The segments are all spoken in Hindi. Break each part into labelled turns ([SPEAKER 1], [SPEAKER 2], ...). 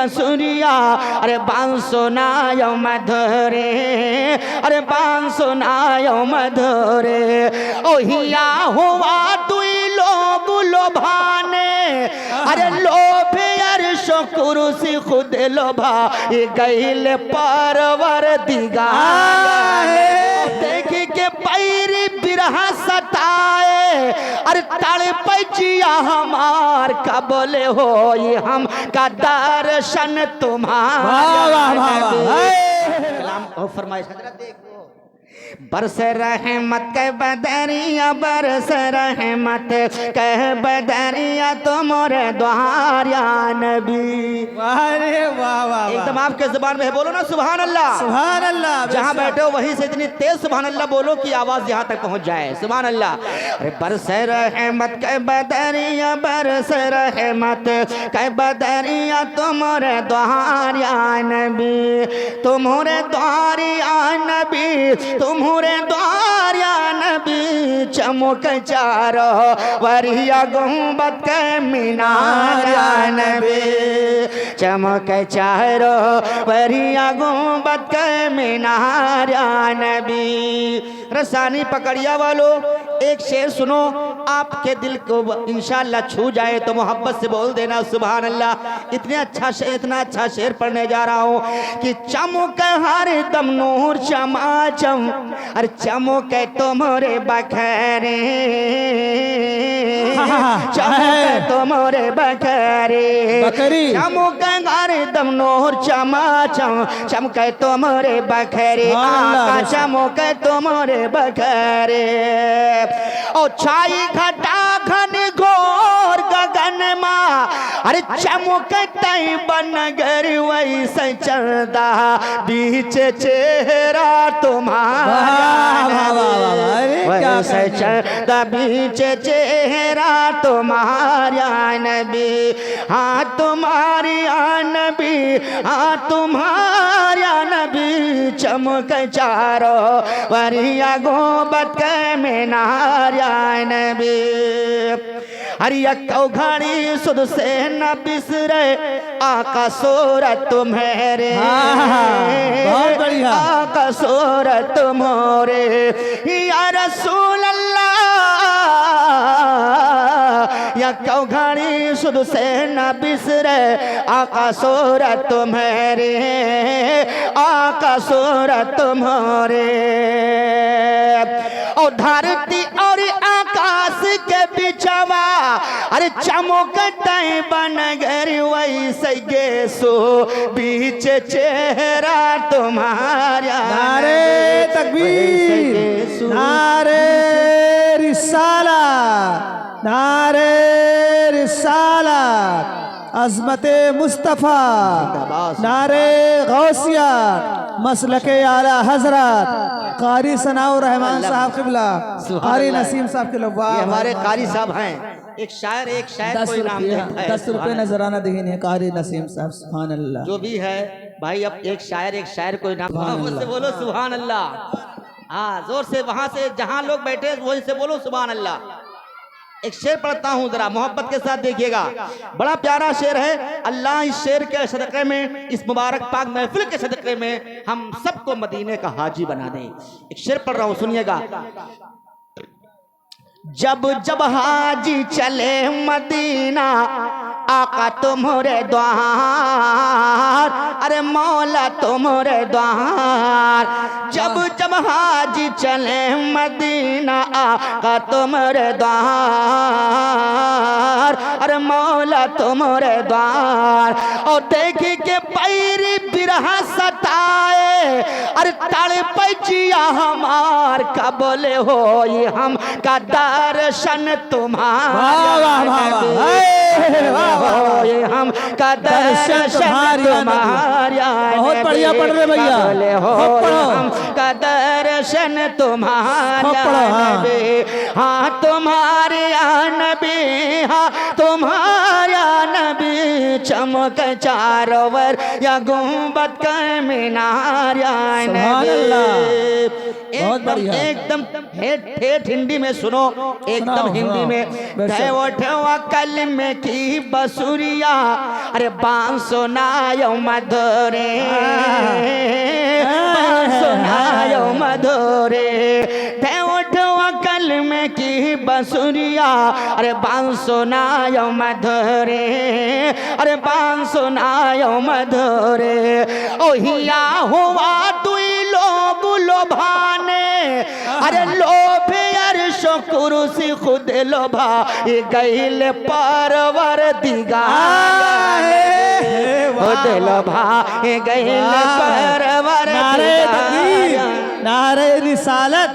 [SPEAKER 1] बंसुरिया, अरे बांसुनायो मधुरे, अरे बांसुनायो मधुरे। ओहिया हुआ दुई लोग लोभाने, अरे लोभे अर्शो कुर्सी खुद लोभा ये गैल परवर दिगार। देख के पैरी बिरहा सताए, अरे ताले पैचिया हमार का बोले हो ये हम का दर्शन तुम्हारा। फरमाइश हजरत देखो, बरस रहमत कह बदरिया, बरस रहमत कह बदरिया तुम्हारे द्वार या नबी।
[SPEAKER 2] अरे वाह वाह,
[SPEAKER 1] एकदम आपके जुबान में है, बोलो ना सुभान अल्लाह।
[SPEAKER 2] सुभान अल्लाह।
[SPEAKER 1] जहाँ बैठे हो वहीं से इतनी तेज सुभान अल्लाह बोलो कि आवाज यहाँ तक पहुँच जाए। सुभान अल्लाह। अरे बरस रहमत कह बदरिया, बरस रहमत कह बदरिया तुम्हारे द्वार या नबी, तुम्हारे द्वार या नबी, तुम्हारे द्वार या नबी। चमक चारो वरिया गुंबद के मीनार या नबी, चमक चारो वरिया गुंबद के मीनार या नबी। रसानी पकड़िया वालों, एक शेर सुनो, आपके दिल को इंशाअल्लाह छू जाए तो मोहब्बत से बोल देना सुभान अल्लाह। इतना अच्छा शेर पढ़ने जा रहा हूँ कि चमक हर दम नूर चमाचम, अरे चमक तुम्हारे बखरे, चमक तुम्हारे बखरे, चमक हर दम नूर चमाचम, चमक तुम्हारे बखरे, आका चमक तुम्हारे बखरे। ओ छाई घटा घन घोर गगन माँ, अरे चमक तई बनगर वैसे चलदा बीच चेहरा तुम्हारा, वैसे चलदा बीच चेहरा तुम्हारा नबी। हाँ तुम्हारी नबी, हाँ तुम्हारा नबी। चमक चारो वरिया गुंबद के मीनार या नबी। हरिया कौ घड़ी सुध से न बिसरे आका सूरत तुम्हारे,
[SPEAKER 2] बहुत बढ़िया।
[SPEAKER 1] आका सूरत तुम्हारे या रसूल अल्लाह। या कौ घड़ी सुध से न बिसरे आका सूरत तुम्हारे, आका सूरत तुम्हारे। और धरती और आकाश के बिचवा, अरे चमक तय बनगर वैसे गेसो बीच चेहरा तुम्हारा।
[SPEAKER 2] नारे तकबीर, नारे रिसाला, नारे रिसाला, अज़मते मुस्तफ़ा, नारे गौसिया, मसलके आला हजरत कारी सनाउर रहमान साहब क़िबला, कारी नसीम साहब के लोग।
[SPEAKER 1] ये हमारे कारी साहब हैं। एक शायर को इनाम देता है।
[SPEAKER 2] 10 रुपये नजराना देंगे कारी नसीम साहब। सुभान अल्लाह।
[SPEAKER 1] जो भी है भाई, अब एक शायर को इनाम, उससे बोलो सुभान अल्लाह। हाँ जोर से, वहां से जहां लोग बैठे वहीं से बोलो सुभान अल्लाह। एक शेर पढ़ता हूँ, जरा मोहब्बत के साथ देखिएगा। बड़ा प्यारा शेर है। अल्लाह इस शेर के सदक़े में, इस मुबारक पाक महफिल के सदक़े में हम सबको मदीने का हाजी बना दे। एक शेर पढ़ रहा हूँ, सुनिएगा। जब जब हाजी चले मदीना आका तुम्हारे द्वार, अरे मौला तुम्हारे द्वार। जब जब हाजी चले मदीना आका तुम्हारे द्वार, अरे मौला तुम्हारे द्वार। और देख के पैरी बिरहा सताए, अरे ताले पैचिया हमार का बोले हो ये हम का दर्शन तुम्हारा। ये हम का दर्शन तुम्हारा।
[SPEAKER 2] बहुत बढ़िया पढ़ रहे भैया,
[SPEAKER 1] बोले हो हम का दर्शन तुम्हारा नबी। हाँ तुम्हारे नबी, हाँ तुम्हारा नबी। चमक चारों वर या गुंबद का मीनार या
[SPEAKER 2] सुभान अल्लाह। बहुत बढ़िया।
[SPEAKER 1] एकदम ठेठ हिंदी में सुनो, एकदम हिंदी में। ठेवा कलमे की बसुरिया, अरे बांसो नायो मधुरे, बांसो नायो मधुरे। ठेवा कलमे की बसुरिया, अरे बांसो नायो मधुरे, अरे बांसो नायो मधुरे। ओहिया हुआ दुई लोग लोभाने, अरे लोभे अर्शो कुर्सी खुद लोभा गईल परवर दिगार, खुद लोभा गईल परवर दिगार।
[SPEAKER 2] नारे रिसालत,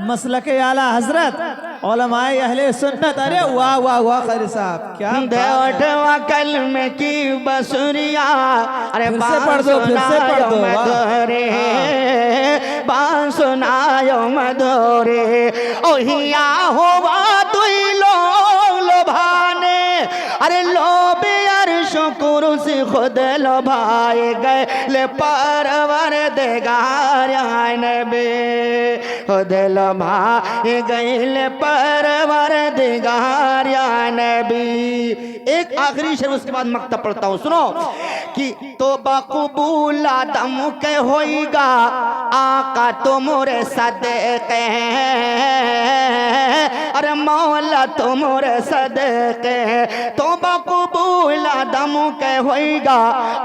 [SPEAKER 2] मसलके आला हजरत, उलमाए अहले सुन्नत। अरे वाह वाह वाह खैर साहब, क्या
[SPEAKER 1] देवठवा कलमे की बसुरिया, अरे
[SPEAKER 2] फिर से पढ़ दो, फिर से पढ़ दो।
[SPEAKER 1] मधुरे, बांसो नायो मधुरे। ओहिया होवा दुई लोग लोभाने, अरे लोभे अर्शो कुर्सी खुद लोभाए गए ले परवर दिगार नबी, खुद लोभाए गए ले परवर दिगार नबी। एक आखिरी शेर, उसके बाद मक्तब पढ़ता हूँ, सुनो कि तो बकबूल आदम के होइगा आका तुमरे सदके, अरे मौला तुमरे सदके। तो बकबूल आदम के होइगा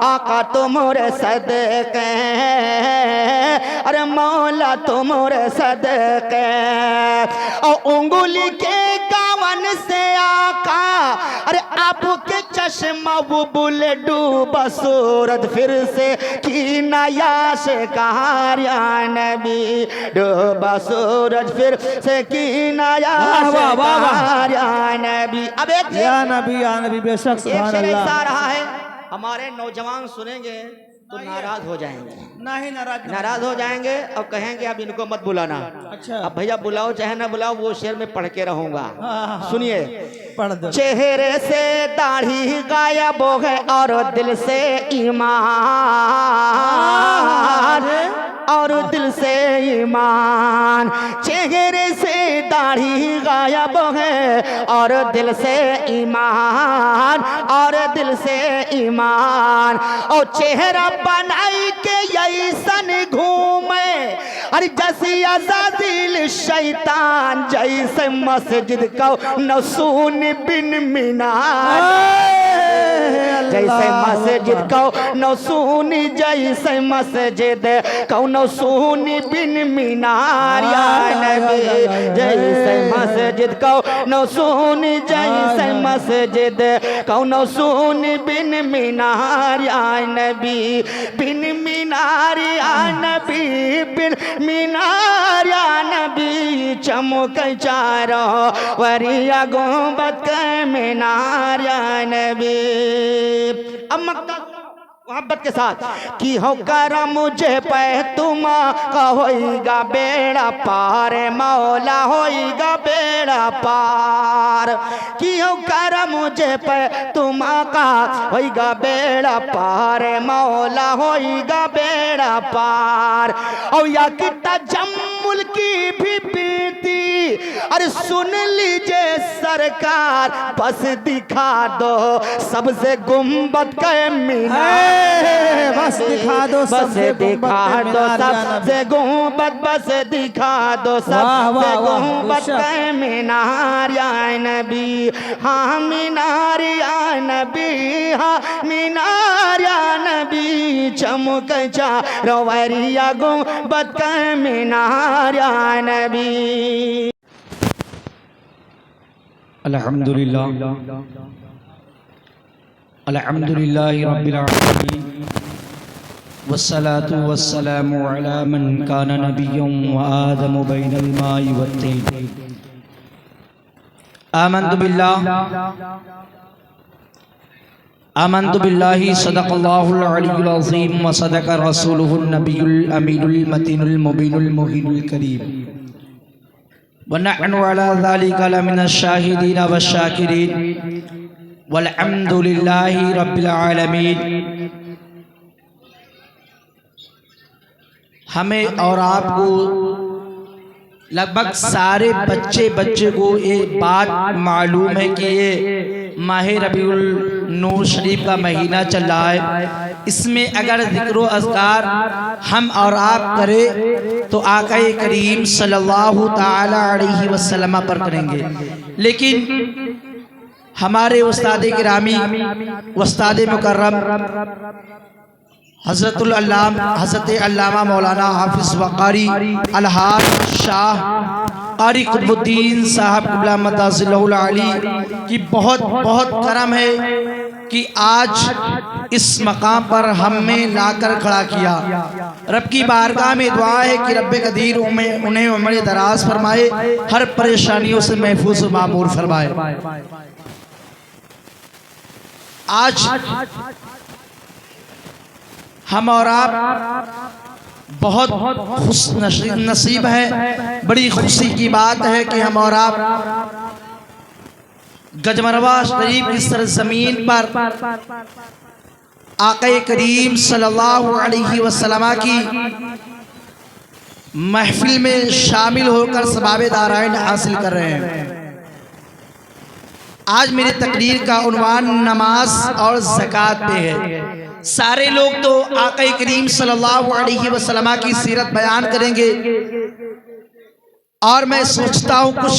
[SPEAKER 1] आका तुमरे सदके, अरे मौला तुमरे सदके। और उंगली के कावन से आका, अरे आपके चश्मा वो बुले डूबा सूरज फिर से की नया शिकार या नबी, डूबा सूरज फिर से की नया शिकार या नबी। अब एक
[SPEAKER 2] या नबी बेशक सुभान अल्लाह।
[SPEAKER 1] ऐसा रहा है, हमारे नौजवान सुनेंगे तो नाराज हो जाएंगे,
[SPEAKER 2] नहीं
[SPEAKER 1] नाराज हो जाएंगे और कहेंगे अब इनको मत बुलाना।
[SPEAKER 2] अच्छा,
[SPEAKER 1] अब भैया बुलाओ चाहे ना बुलाओ, वो शेर में पढ़ के रहूंगा।
[SPEAKER 2] हाँ।
[SPEAKER 1] सुनिए,
[SPEAKER 2] पढ़ दो।
[SPEAKER 1] चेहरे से दाढ़ी गायब हो गए और दिल से ईमान, और दिल से ईमान। चेहरे से दाढ़ी गायब है और दिल से ईमान, और दिल से ईमान। और चेहरा बनाई के ऐसन घूमे, अरे जैसे अज़ाज़िल शैतान, जैसे मस्जिद को नसून बिन मीनार, जैसे मस्जिद को नसून, जैसे मस्जिद को नसून बिन मीनार या नबी, जैसे मस्जिद को नसून, जैसे मस्जिद को नसून बिन मीनार या नबी, बिन मीनार या नबी, बिन मीनार या नबी। चमक चारों वरिया गुंबद के मीनार या नबी। अब मक्का मोहब्बत के साथ कि हो करम मुझे पे तुम का होइगा बेड़ा पार, मौला होइगा बेड़ा पार। कि हो करम मुझे पे तुम का होइगा बेड़ा पार, मौला होइगा बेड़ा पार। और या कितना जम्मुल की भी पीती, अरे सुन लीजिए सरकार, बस दिखा दो सबसे गुंबद के मीनार,
[SPEAKER 2] बस दिखा दो,
[SPEAKER 1] बस दिखा दो सबसे गुंबद, बस दिखा दो सबसे गुंबद के मीनार या नबी। हाँ मीनार या नबी, हाँ मीनार या नबी। चमक चारों वरिया गुंबद के मीनार या नबी।
[SPEAKER 3] अल्हम्दुलिल्लाह अल्हम्दुलिल्लाहि रब्बिल आलमीन वस्सलातु वस्सलामु अला मन काना नबिय्यन व आदमु बैनल माइ वत्तीन। आमन्तु बिल्लाहि सदक़ल्लाहुल अलियुल अज़ीम व सदक़ रसूलुहुन नबियुल अमीनुल मतीनुल मुबीनुल मुहीनुल करीम व नहनु अला ज़ालिका लमिनश शाहिदीन व शाकिरीन वल्हम्दुलिल्लाहि रब्बिल आलमीन। हमें और आपको लगभग सारे बच्चे को ये बात मालूम है कि ये माह रबीउल नूर शरीफ का महीना चल रहा है। इसमें अगर ज़िक्र अज़कार हम और आप करें तो आका करीम सल्लल्लाहु ताला अलैहि वसल्लम पर करेंगे, लेकिन हमारे उस्ताद गिरामी उस्ताद मुकर्रम हज़रत अल्लामा मौलाना हाफिज़ वक़ारी अलहाज शाह क़ारी क़ुतबुद्दीन साहब क़िबला मताज़िलहुल आली की बहुत करम है कि आज इस मकाम पर हमें लाकर खड़ा किया। रब की बारगाह में दुआ है कि रब कदीर उन्हें उम्र दराज फरमाए, हर परेशानियों से महफूज व मामूर फरमाए। आज हम और आप बहुत खुश नसीब है, बड़ी खुशी की बात है कि हम और आप गजमरवा शरीफ की सरजमीन पर आका करीम सल्लल्लाहु अलैहि वसल्लम की महफिल में शामिल होकर सबाब दाराइन हासिल कर रहे हैं। आज मेरी तकरीर का उन्वान नमाज और ज़कात पे है। सारे लोग तो आका करीम सल्लल्लाहु अलैहि वसल्लम की सीरत बयान करेंगे और मैं सोचता हूँ कुछ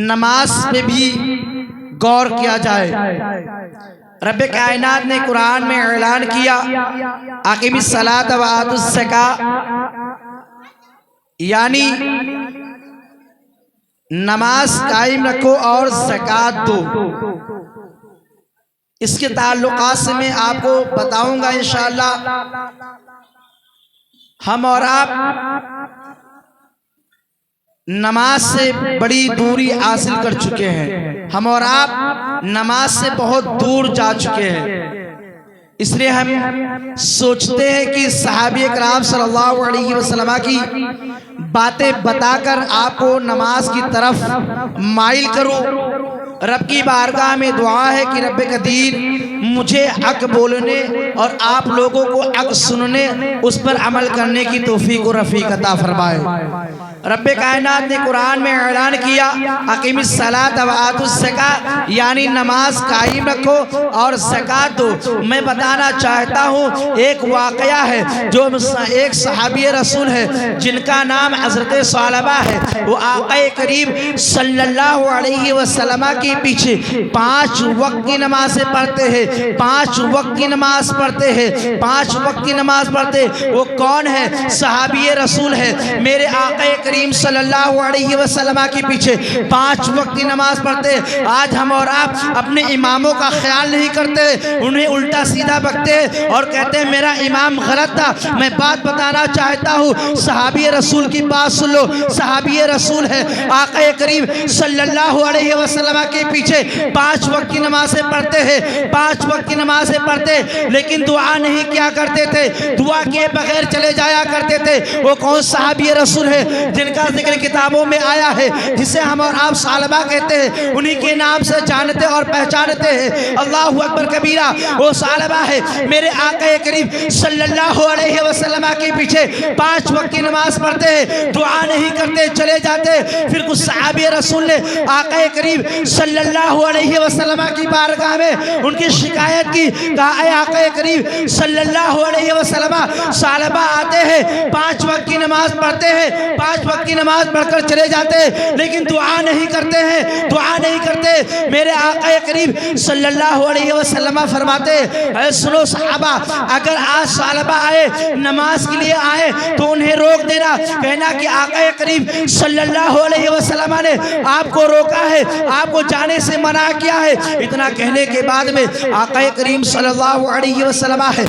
[SPEAKER 3] नमाज पे भी गौर किया जाए। रब कायनात ने कुरान में ऐलान किया आक़िमिस सलात व आतुज़ ज़का, यानी नमाज कायम रखो और ज़कात दो। इसके ताल्लुकात से मैं आपको बताऊंगा इंशाअल्लाह। हम और आप नमाज से बड़ी दूरी हासिल कर चुके हैं, हम और आप नमाज से बहुत दूर जा चुके हैं। इसलिए हम सोचते हैं कि सहाबी कराम सल्लल्लाहु अलैहि वसल्लम की बातें बताकर आपको नमाज की तरफ माइल करूं। रब की बारगाह में दुआ है कि रब कदीर मुझे हक बोलने और आप लोगों को हक सुनने, उस पर अमल करने की तौफीक और रफ़ीक अता फरमाए। रब कायनात ने कुरान में ऐलान किया अक़ीमिस सलात व आतुज़ ज़का, यानी नमाज कायम रखो और ज़कात दो। मैं बताना चाहता हूँ एक वाक़या है, जो एक सहाबी रसूल है जिनका नाम हज़रत सालबा है। वो आका करीम सल्लल्लाहु अलैहि वसल्लम के पीछे 5 वक्त की नमाज़ें पढ़ते हैं, 5 वक्त की नमाज पढ़ते हैं, 5 वक्त की नमाज पढ़ते। वो कौन है? सहाबी रसूल है। मेरे आका करीम सल्लल्लाहु अलैहि वसल्लम के पीछे 5 वक्त की नमाज पढ़ते। आज हम और आप अपने इमामों का ख्याल नहीं करते, उन्हें उल्टा सीधा बकते और कहते हैं मेरा इमाम गलत था। मैं बात बताना चाहता हूँ, सहाबी रसूल की बात सुन लो। सहाबी रसूल है, आका करीम सल्लल्लाहु अलैहि वसल्लम के पीछे 5 वक्त की नमाजें पढ़ते हैं, 5 वक्त की नमाजें पढ़ते, लेकिन दुआ नहीं किया करते थे, दुआ किए बगैर चले जाया करते थे। वो कौन सहाबी रसूल है जिनका जिक्र किताबों में आया है, जिसे हम और आप सालबा कहते हैं, उन्हीं के नाम से जानते और पहचानते हैं। अल्लाहु अकबर कबीरा। वो सालबा है, मेरे आका करीम सल्लल्लाहु अलैहि वसल्लम के पीछे 5 वक्त की नमाज पढ़ते हैं, दुआ नहीं करते, चले जाते। फिर कुछ सहाबी रसूल ने आका करीम सल्लल्लाहु अलैहि वसल्लम की बारगाह में उनकी शिकायत की, कहा ऐ आका करीम सल्लल्लाहु अलैहि वसल्लम, सालबा आते हैं 5 वक्त की नमाज पढ़ते हैं, 5 वक्त की नमाज पढ़कर चले जाते हैं, लेकिन दुआ नहीं करते हैं, दुआ नहीं करते। मेरे आका करीम सल्लल्लाहु अलैहि वसल्लम फरमाते हैं सुनो सहाबा, अगर आज सालबा आए नमाज के लिए आए तो उन्हें रोक देना, कहना कि आका करीम सल्लल्लाहु अलैहि वसल्लम ने आपको रोका है, आपको जाने से मना किया है। इतना कहने के बाद में आका करीम सल्लल्लाहु अलैहि वसल्लम है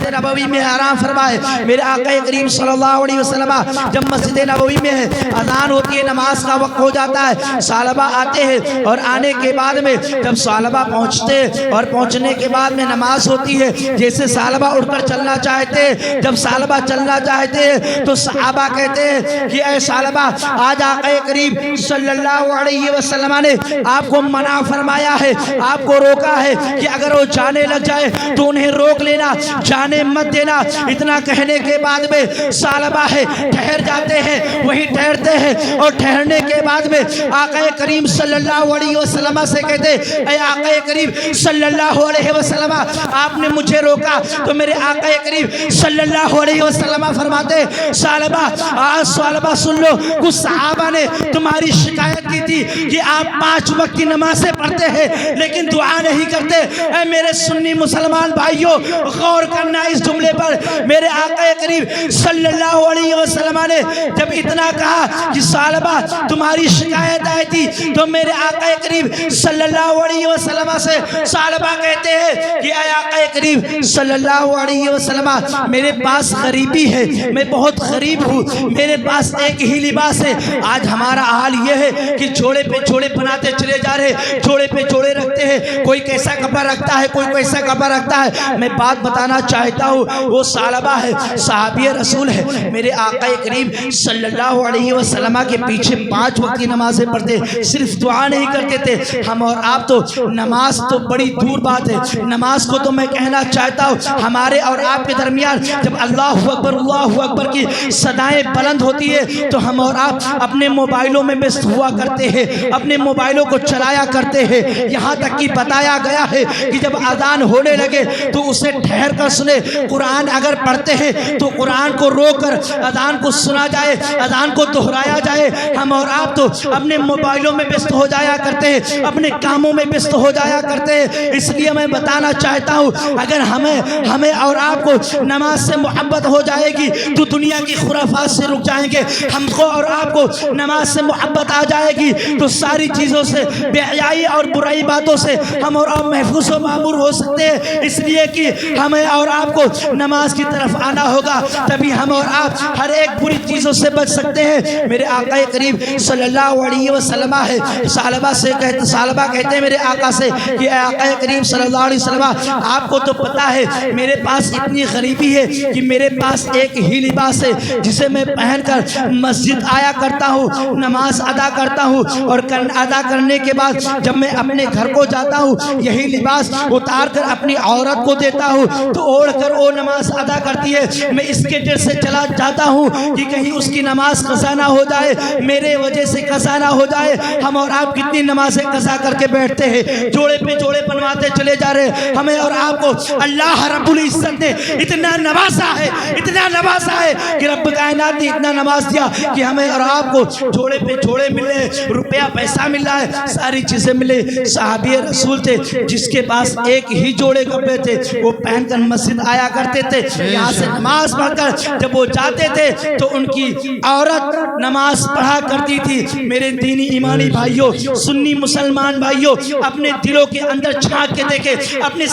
[SPEAKER 3] मस्जिद नबवी में आराम फरमाए। मेरे आका करीम सल्लल्लाहु अलैहि वसल्लम जब मस्जिद नबवी में है, अजान होती है, नमाज का वक्त हो जाता है, सालबा आते हैं और आने के बाद में जब सालबा पहुँचते हैं और पहुँचने के बाद में नमाज होती है, जैसे सालबा उठकर चलना चाहते हैं, जब सालबा चलना चाहते हैं तो सहाबा कहते हैं कि ऐ सालबा, आज आका करीम सल्लल्लाहु अलैहि वसल्लम ने आपको मना फरमाया है, आपको रोका है कि अगर वो जाने लग जाए तो उन्हें रोक लेना, जाने मत देना। इतना कहने के बाद में सालबा है ठहर जाते हैं, वहीं ठहरते हैं और ठहरने के बाद में आका करीम सल्लल्लाहु अलैहि वसल्लम से कहते, ऐ आका करीम सल्लल्लाहु अलैहि वसल्लम, आपने मुझे रोका। तो मेरे आका करीम सल्लल्लाहु अलैहि वसल्लम फरमाते, सालबा आज सालबा सुन लो, कुछ सहाबा ने तुम्हारी शिकायत की थी कि आप 5 वक्त की नमाजें पढ़ते हैं लेकिन दुआ नहीं करते। ऐ मेरे सुन्नी मुसलमान भाइयों, गौर करना इस जुमले पर। मेरे आका करीम सल्लल्लाहु अलैहि वसल्लम ने जब इतना कहा कि सालबा तुम्हारी शिकायत आई थी, तो मेरे आका करीम सल्लल्लाहु अलैहि वसल्लम से सालबा कहते हैं कि ऐ आका करीम सल्लल्लाहु अलैहि वसल्लम, मेरे पास गरीबी है, मैं बहुत गरीब हूँ, मेरे पास एक ही लिबास है। आज हमारा हाल ये है कि जोड़े पे जोड़े बनाते चले जा रहे, जोड़े पे जोड़े रखते हैं, कोई कैसा कपड़ा रखता है, कोई कैसा कपड़ा रखता है। मैं बात बताना चाहता हूँ, वो सालबा है, सहाबी रसूल है, मेरे आका करीम सल्लल्लाहु अलैहि वसल्लम के पीछे 5 वक्त की नमाजें पढ़ते, सिर्फ दुआ नहीं करते थे। हम और आप तो नमाज तो बड़ी दूर बात है, नमाज को तो मैं कहना चाहता हूँ हमारे और आपके दरमियान जब अल्लाहु अकबर की सदाएं बुलंद होती है तो हम और आप अपने मोबाइलों में व्यस्त हुआ करते हैं, अपने मोबाइलों को चलाया करते हैं। यहाँ तक कि बताया गया है कि जब अजान होने लगे तो उसे ठहर कर सुने। कुरान अगर पढ़ते हैं तो कुरान को रोक कर अजान को सुना जाए, अजान को दोहराया जाए। हम और आप तो अपने मोबाइलों में व्यस्त हो जाया करते हैं, अपने कामों में व्यस्त हो जाया करते हैं। इसलिए मैं बताना चाहता हूँ, अगर हमें और आपको नमाज से मोहब्बत हो जाएगी तो दुनिया की खुराफात से रुक जाएंगे। हमको और आपको नमाज से मोहब्बत आ जाएगी तो सारी चीज़ों से, बेहयाई और बुराई बातों से हम और आप महफूज व मामूर हो सकते हैं। इसलिए कि हमें और आपको नमाज की तरफ आना होगा, तभी हम और आप हर एक बुरी चीज़ों से बच सकते हैं। मेरे आका करीम सल्लल्लाहु अलैहि वसल्लम है, सालबा कहते हैं मेरे आका से कि आका करीम सल्लल्लाहु अलैहि वसल्लम, आपको तो पता है मेरे पास इतनी गरीबी है कि मेरे पास एक ही लिबास है जिसे मैं पहनकर मस्जिद आया करता हूँ, नमाज अदा करता हूँ और अदा करने के बाद जब मैं अपने घर को जाता हूँ यही लिबास उतार कर अपनी औरत को देता हूँ तो ओढ़ कर वो नमाज अदा करती है। मैं इसके डर से चला जाता हूँ कि कहीं उसकी नमाज कज़ा ना हो जाए, मेरे वजह से कज़ा ना हो जाए। हम और आप कितनी नमाजें कज़ा करके बैठते हैं, जोड़े पे जोड़े बनवाते चले जा रहे हैं। हमें और आपको अल्लाह रब्बुल इज्जत ने इतना नवाजा है, इतना नवाजा है कि रब्ब कायनात ने इतना नवाज दिया कि हमें और आपको जोड़े पे जोड़े मिले, रुपया पैसा मिल रहा है, सारी चीजें मिले। सहाबी रसूल थे जिसके पास एक ही जोड़े कपड़े थे, वो पहनकर मस्जिद आया करते थे। यहाँ से नमाज पढ़कर जब वो जाते थे तो उनकी औरत नमाज पढ़ा करती थी। मेरे दीनी ईमानी भाइयों, सुन्नी मुसलमान भाइयों, अपने दिलों के अंदर झांक के देखे, अपने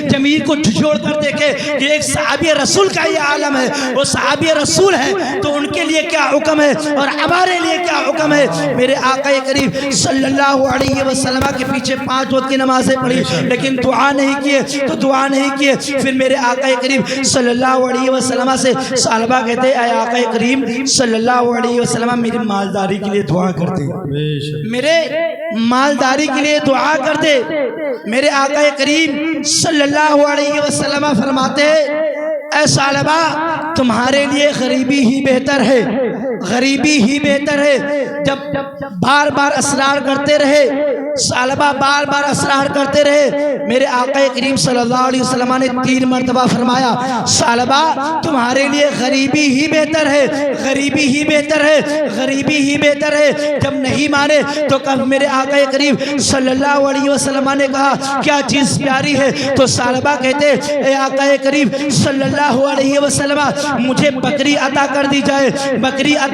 [SPEAKER 3] जमीर को झुझोड़ कर देखे कि एक सहाबी रसूल का ये आलम है, वो सहाबी रसूल है तो उनके लिए क्या हुक्म है और हमारे लिए क्या हुक्म है। मेरे आका करीम सल्लल्लाहु अलैहि वसल्लम के पीछे 5 वक्त की नमाजें पढ़ी लेकिन दुआ नहीं किए, तो दुआ नहीं किए। फिर मेरे आका करीम सल्लल्लाहु अलैहि वसल्लम से सालबा कहते हैं, आका करीम सल्लल्लाहु अलैहि वसल्लम मेरी मालदारी के लिए दुआ करते, मेरे मालदारी के लिए दुआ करते। मेरे आका करीम सल्लल्लाहु अलैहि वसल्लम फरमाते, ऐ सालबा तुम्हारे लिए गरीबी ही बेहतर है, गरीबी ही बेहतर है। जब बार बार असरार करते रहे, सालबा बार बार असरार करते रहे। मेरे आका करीम सल्लल्लाहु अलैहि वसल्लम ने 3 मरतबा फरमाया, सालबा तुम्हारे लिए गरीबी ही बेहतर है, गरीबी ही बेहतर है, गरीबी ही बेहतर है। जब नहीं माने तो कब मेरे आका करीम सल्लल्लाहु अलैहि वसल्लम ने कहा क्या चीज़ प्यारी है, तो सालबा कहते ए आका करीम सल्लल्लाहु अलैहि वसल्लम मुझे बकरी अता कर दी जाए, बकरी अता।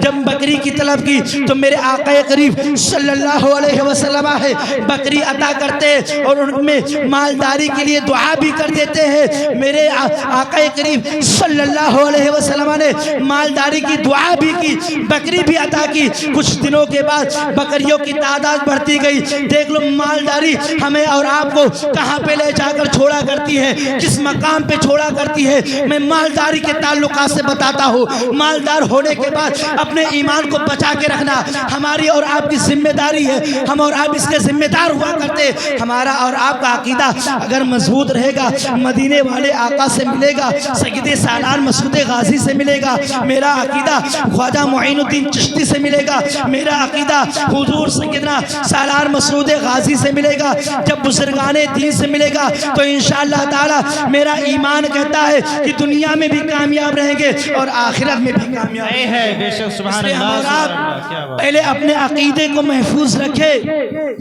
[SPEAKER 3] जब बकरी की तलब की तो मेरे आका करीम सल्लल्लाहु अलैहि वसल्लम मरतबा है बकरी अता करते हैं और उनमें मालदारी के लिए दुआ भी कर देते हैं। मेरे आका करीम सल्लल्लाहु अलैहि वसल्लम ने मालदारी की दुआ भी की, बकरी भी अता की। कुछ दिनों के बाद बकरियों की तादाद बढ़ती गई। देख लो मालदारी हमें और आपको कहाँ पे ले जाकर छोड़ा करती है, किस मकाम पे छोड़ा करती है। मैं मालदारी के ताल्लुकात से बताता हूँ। मालदार होने के बाद अपने ईमान को बचा के रखना हमारी और आपकी जिम्मेदारी है। हम और आप इसके जिम्मेदार हुआ करते। हमारा और आपका अकीदा अगर मजबूत रहेगा, मदीने वाले आका से मिलेगा, सैयद सालार मसूद गाजी से मिलेगा, मेरा अकीदा ख्वाजा मुईनुद्दीन चिश्ती से मिलेगा, मेरा अकीदा हुजूर सैयदना सालार मसूद गाजी से मिलेगा, जब बुजुर्गाने दीन से मिलेगा तो इंशाअल्लाह ताला मेरा ईमान कहता है कि दुनिया में भी कामयाब रहेंगे और आखिरत में भी कामयाब
[SPEAKER 2] है। बेशक सुभान अल्लाह।
[SPEAKER 3] पहले अपने अकीदे को महफूज रखे।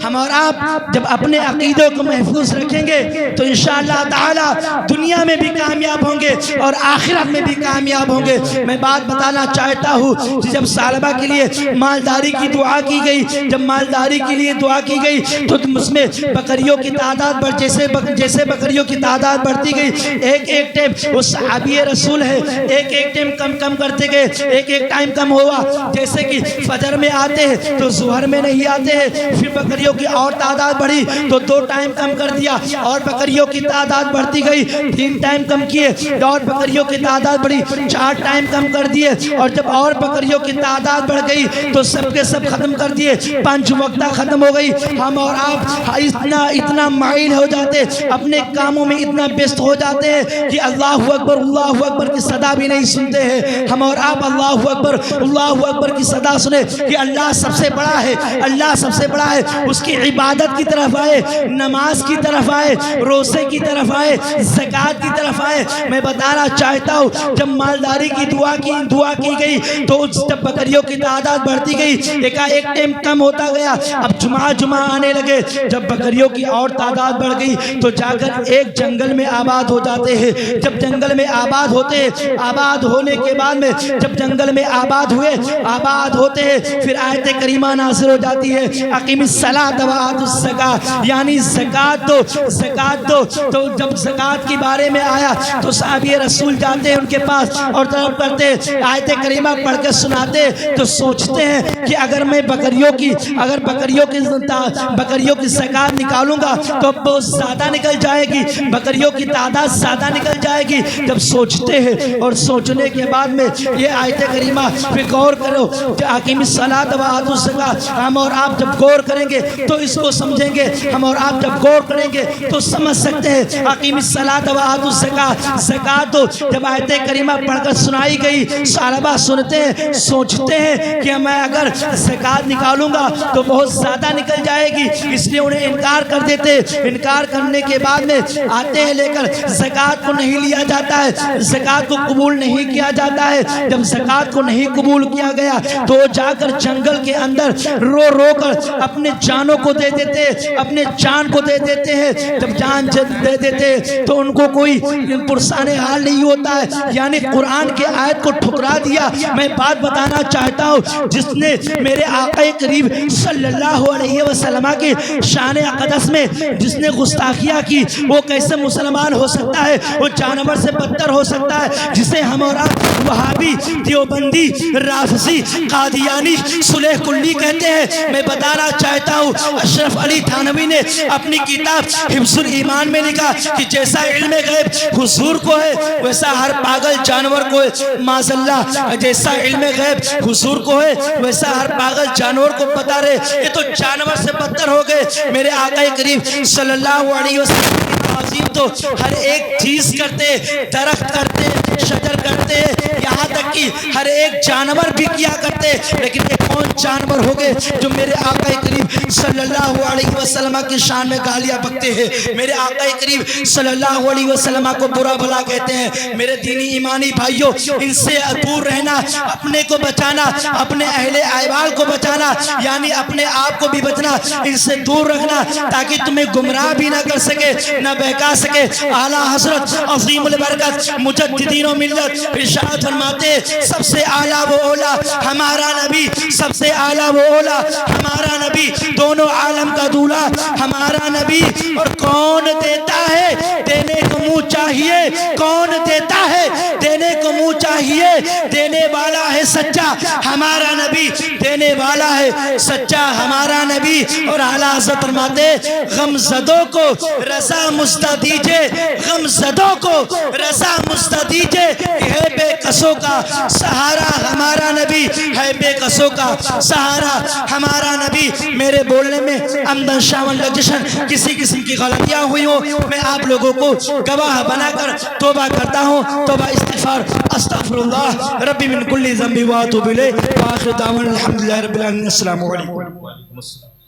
[SPEAKER 3] हम और आप जब अपने अकीदे को महफूज रखेंगे तो इंशाअल्लाह ताला दुनिया में भी कामयाब होंगे और आखिरत में भी कामयाब होंगे। मैं बात बताना चाहता हूँ कि जब सालबा के लिए मालदारी की दुआ की गई, जब मालदारी के लिए दुआ की गई तो उसमें बकरियों की तादाद बढ़ जैसे बकरियों की तादाद बढ़ती गई, एक एक टाइम वो सहाबी रसूल है, एक एक टाइम कम कम करते गए, एक एक टाइम कम हुआ। जैसे कि फजर में आते हैं तो जुहर में नहीं आते हैं, फिर बकरियों की और तादाद बढ़ी तो 2 टाइम कम कर दिया और बकरियों की तादाद बढ़ती गई, 3 टाइम कम किए और बकरियों की तादाद बढ़ी, 4 टाइम कम कर दिए और जब और बकरियों की तादाद बढ़ गई तो सबके सब खत्म कर दिए, 5 वक्ता खत्म हो गई। हम और आप इतना माइल हो जाते, अपने कामों में इतना व्यस्त हो जाते हैं कि अल्लाहु अकबर की सदा भी नहीं सुनते हैं। हम और आप अल्लाहु अकबर की सदा सुने कि अल्लाह सबसे बड़ा है, अल्लाह सबसे बड़ा है, उसकी इबादत की तरफ आए, नमाज की तरफ आए, रोज़े की तरफ आए, ज़कात की तरफ आए। मैं बताना चाहता हूँ जब मालदारी की दुआ की गई तो जब बकरियों की तादाद बढ़ती गई, एक टाइम कम होता गया, अब जुमा आने लगे। जब बकरियों की और तादाद बढ़ गई तो जाकर एक जंगल में आबाद हो जाते हैं। जब जंगल में आबाद होते हैं, आबाद होने के बाद में जब जंगल में आबाद होते हैं फिर आयत करीमा नाज़िल हो जाती है, अकीमिस्सलात व आतुज़ ज़कात, यानी ज़कात दो। तो जब ज़कात के बारे में आया तो सहाबी रसूल जाते हैं उनके पास और तलब करते हैं, आयत करीमा पढ़ के सुनाते तो सोचते हैं कि अगर मैं बकरियों की ज़कात निकालूंगा तो बहुत ज़्यादा निकल जाएगी, बकरियों की तादाद ज़्यादा निकल जाएगी। जब सोचते हैं और सोचने के बाद में ये आयत करीमा फिर गौर करो कि अकीमिस्सलात व आतुज़ ज़कात, हम और आप जब गौर करेंगे तो इसको समझेंगे, हम और आप जब गौर करेंगे तो समझ सकते हैं। अकीमिस्सलात व आतुज़ ज़कात दो। जब आयत करीमा पढ़कर सुनाई गई, सालबा सुनते हैं, सोचते हैं कि मैं अगर ज़कात निकालूंगा तो बहुत ज़्यादा निकल जाएगी, इसलिए उन्हें इनकार कर देते। इनकार करने के बाद में आते हैं लेकर ज़कात को नहीं लिया जाता है, ज़कात को कबूल नहीं किया जाता है। जब ज़कात को नहीं कबूल किया गया तो जाकर जंगल के अंदर रो कर अपने जानों को दे देते, अपने जान को दे देते हैं। जब जान दे देते तो उनको कोई पुरसाने हाल नहीं होता है, यानी कुरान के आयत को ठुकरा दिया। मैं बात बताना चाहता हूँ, जिसने मेरे आका करीब सल्लल्लाहु अलैहि वसल्लम की शान अक़दस में जिसने गुस्ताखियाँ की वो कैसे मुसलमान हो सकता है? वो जानवर से बदतर हो सकता है, जिसे हम और आप वहाबी, देवबंदी, राफ़ज़ी, कादियानी, सुलेह कुल्ली कहते हैं। मैं बताना चाहता हूँ अशरफ अली थानवी ने अपनी किताब हिफ्ज़ुल ईमान में लिखा कि जैसा इल्मे गैब हुजूर को है वैसा हर पागल जानवर को है। माज़अल्लाह, जैसा इल्मे गैब हुजूर को है वैसा हर पागल जानवर को पता रहे, ये तो जानवर से बदतर हो गए। मेरे आका करीम सल्लल्लाहु अलैहि वसल्लम की ताज़ीम तो हर एक चीज़ करते, दरख्त करते, शजर करते, यहाँ तक कि हर एक जानवर भी किया करते। लेकिन ये कौन जानवर हो गए जो मेरे आका करीम सल्लल्लाहु अलैहि वसल्लम की शान में गालियाँ बकते हैं, मेरे आका करीम सल्लल्लाहु अलैहि वसल्लम को बुरा भला कहते हैं। मेरे दीनी ईमानी भाइयों, इनसे दूर रहना, अपने को बचाना, अपने अहले अहवाल को बचाना, यानी अपने आप को भी बचना, इनसे दूर रखना ताकि तुम्हें गुमराह भी ना कर सके, ना बहका सके। आला हज़रत अज़ीमुल बरकत मुजद्दिदीन व मिल्लत इरशाद फरमाते सबसे आला वो औला हमारा नबी, सबसे सबसे आला वो ओला हमारा नबी, दोनों आलम का दूल्हा हमारा नबी। और कौन देता है देने को मुंह चाहिए, कौन देता है देने को मुंह चाहिए, देने वाला है सच्चा हमारा नबी, देने वाला है सच्चा हमारा नबी। और आला हज़रत फरमाते गमज़दों को रज़ा मुस्ता दीजिए, गमज़दों को रज़ा मुस्ता दीजिए, है बेकसों का सहारा हमारा नबी, है बेकसों का सहारा हमारा नबी। मेरे बोलने में अमदन शामल लजशन किसी किस्म की गलतियां हुई हो, मैं आप लोगों को गवाह बनाकर तौबा करता हूँ। तौबा इस्तिग़फ़ार अस्तग़फ़िरुल्लाह रब्बी मिन कुल्ली ज़ंबि व अतूबु इलैह। व आखिर दावाना अल्हम्दुलिल्लाहि रब्बिल आलमीन। अस्सलामु अलैकुम।